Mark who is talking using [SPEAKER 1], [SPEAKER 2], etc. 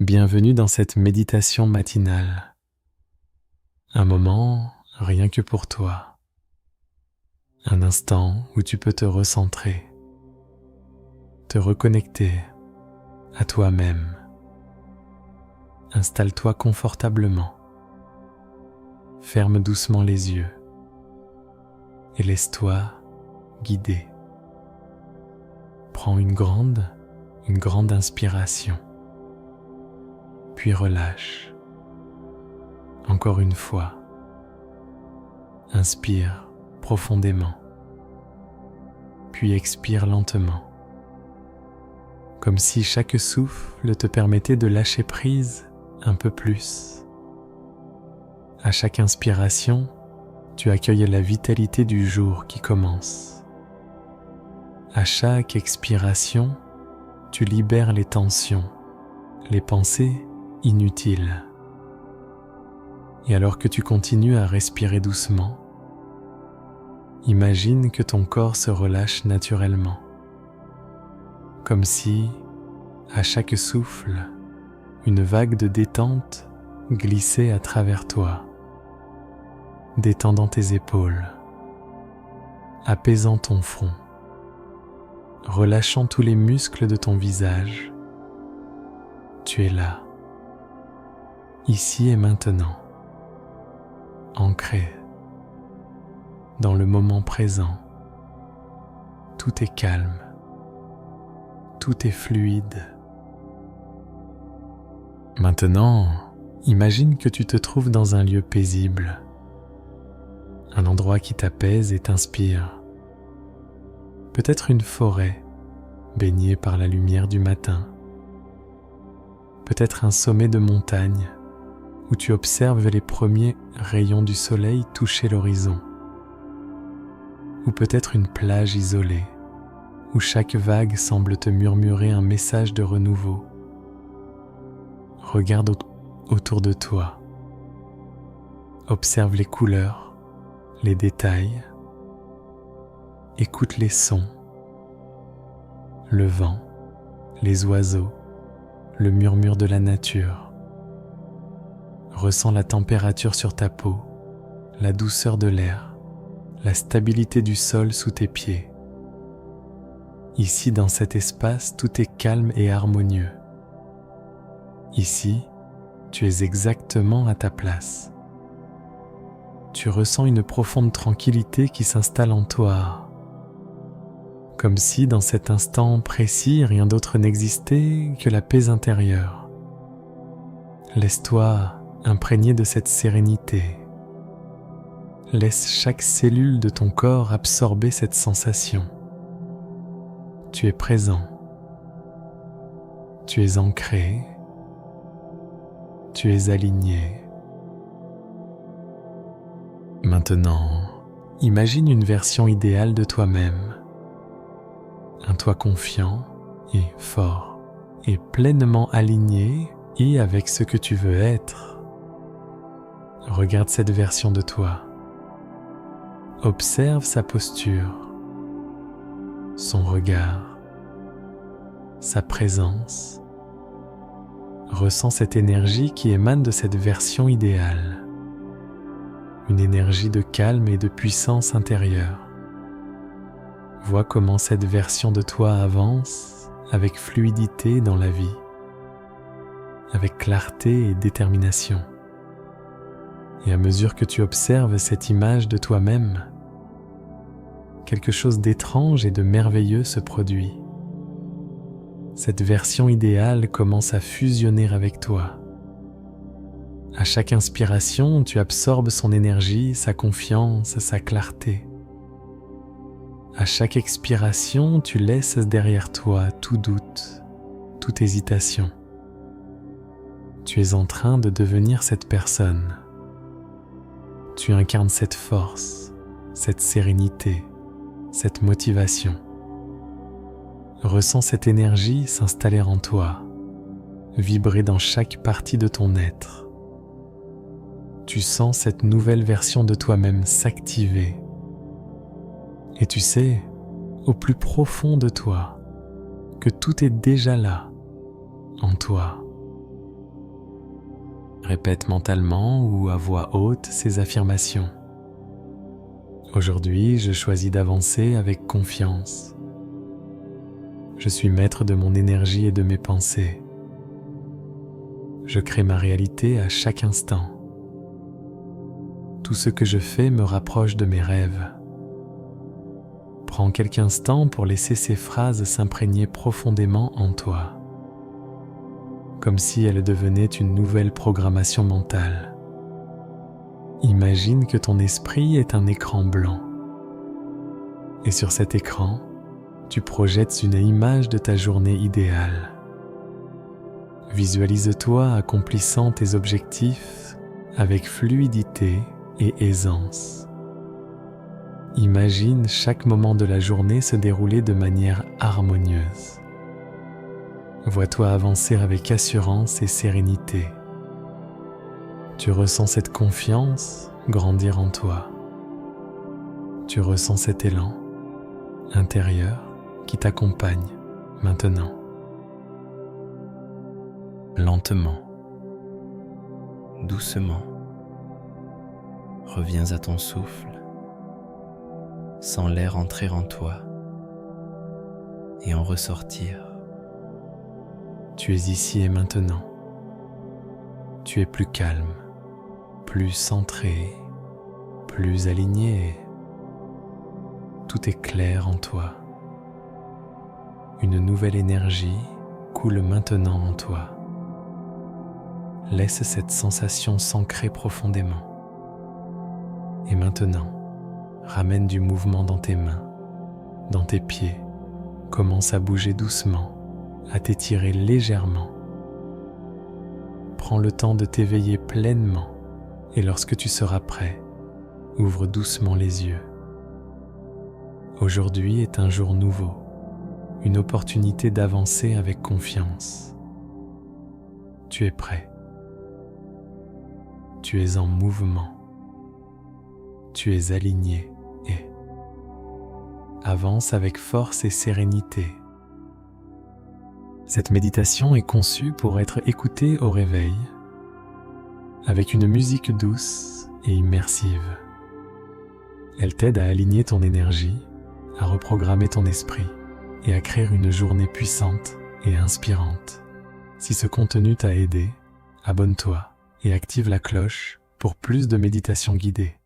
[SPEAKER 1] Bienvenue dans cette méditation matinale. Un moment rien que pour toi. Un instant où tu peux te recentrer, te reconnecter à toi-même. Installe-toi confortablement. Ferme doucement les yeux et laisse-toi guider. Prends une grande inspiration. Puis relâche. Encore une fois. Inspire profondément. Puis expire lentement. Comme si chaque souffle te permettait de lâcher prise un peu plus. À chaque inspiration, tu accueilles la vitalité du jour qui commence. À chaque expiration, tu libères les tensions, les pensées inutile. Et alors que tu continues à respirer doucement, imagine que ton corps se relâche naturellement, comme si, à chaque souffle, une vague de détente glissait à travers toi, détendant tes épaules, apaisant ton front, relâchant tous les muscles de ton visage. Tu es là, ici et maintenant, ancré dans le moment présent. Tout est calme, tout est fluide. Maintenant, imagine que tu te trouves dans un lieu paisible, un endroit qui t'apaise et t'inspire. Peut-être une forêt baignée par la lumière du matin, peut-être un sommet de montagne où tu observes les premiers rayons du soleil toucher l'horizon, ou peut-être une plage isolée où chaque vague semble te murmurer un message de renouveau. Regarde autour de toi, observe les couleurs, les détails, écoute les sons, le vent, les oiseaux, le murmure de la nature. Ressens la température sur ta peau, la douceur de l'air, la stabilité du sol sous tes pieds. Ici, dans cet espace, tout est calme et harmonieux. Ici, tu es exactement à ta place. Tu ressens une profonde tranquillité qui s'installe en toi, comme si dans cet instant précis, rien d'autre n'existait que la paix intérieure. Laisse-toi imprégné de cette sérénité. Laisse chaque cellule de ton corps absorber cette sensation. Tu es présent. Tu es ancré. Tu es aligné. Maintenant, imagine une version idéale de toi-même. Un toi confiant et fort et pleinement aligné et avec ce que tu veux être. Regarde cette version de toi. Observe sa posture, son regard, sa présence. Ressens cette énergie qui émane de cette version idéale. Une énergie de calme et de puissance intérieure. Vois comment cette version de toi avance avec fluidité dans la vie, avec clarté et détermination. Et à mesure que tu observes cette image de toi-même, quelque chose d'étrange et de merveilleux se produit. Cette version idéale commence à fusionner avec toi. À chaque inspiration, tu absorbes son énergie, sa confiance, sa clarté. À chaque expiration, tu laisses derrière toi tout doute, toute hésitation. Tu es en train de devenir cette personne. Tu incarnes cette force, cette sérénité, cette motivation. Ressens cette énergie s'installer en toi, vibrer dans chaque partie de ton être. Tu sens cette nouvelle version de toi-même s'activer. Et tu sais, au plus profond de toi, que tout est déjà là, en toi. Répète mentalement ou à voix haute ces affirmations. Aujourd'hui, je choisis d'avancer avec confiance. Je suis maître de mon énergie et de mes pensées. Je crée ma réalité à chaque instant. Tout ce que je fais me rapproche de mes rêves. Prends quelques instants pour laisser ces phrases s'imprégner profondément en toi, comme si elles devenaient une nouvelle programmation mentale. Imagine que ton esprit est un écran blanc. Et sur cet écran, tu projettes une image de ta journée idéale. Visualise-toi accomplissant tes objectifs avec fluidité et aisance. Imagine chaque moment de la journée se dérouler de manière harmonieuse. Vois-toi avancer avec assurance et sérénité. Tu ressens cette confiance grandir en toi. Tu ressens cet élan intérieur qui t'accompagne maintenant. Lentement, doucement, reviens à ton souffle, sens l'air entrer en toi et en ressortir. Tu es ici et maintenant. Tu es plus calme, plus centré, plus aligné. Tout est clair en toi. Une nouvelle énergie coule maintenant en toi. Laisse cette sensation s'ancrer profondément. Et maintenant, ramène du mouvement dans tes mains, dans tes pieds. Commence à bouger doucement, à t'étirer légèrement. Prends le temps de t'éveiller pleinement et lorsque tu seras prêt, ouvre doucement les yeux. Aujourd'hui est un jour nouveau, une opportunité d'avancer avec confiance. Tu es prêt. Tu es en mouvement. Tu es aligné et avance avec force et sérénité. Cette méditation est conçue pour être écoutée au réveil, avec une musique douce et immersive. Elle t'aide à aligner ton énergie, à reprogrammer ton esprit et à créer une journée puissante et inspirante. Si ce contenu t'a aidé, abonne-toi et active la cloche pour plus de méditations guidées.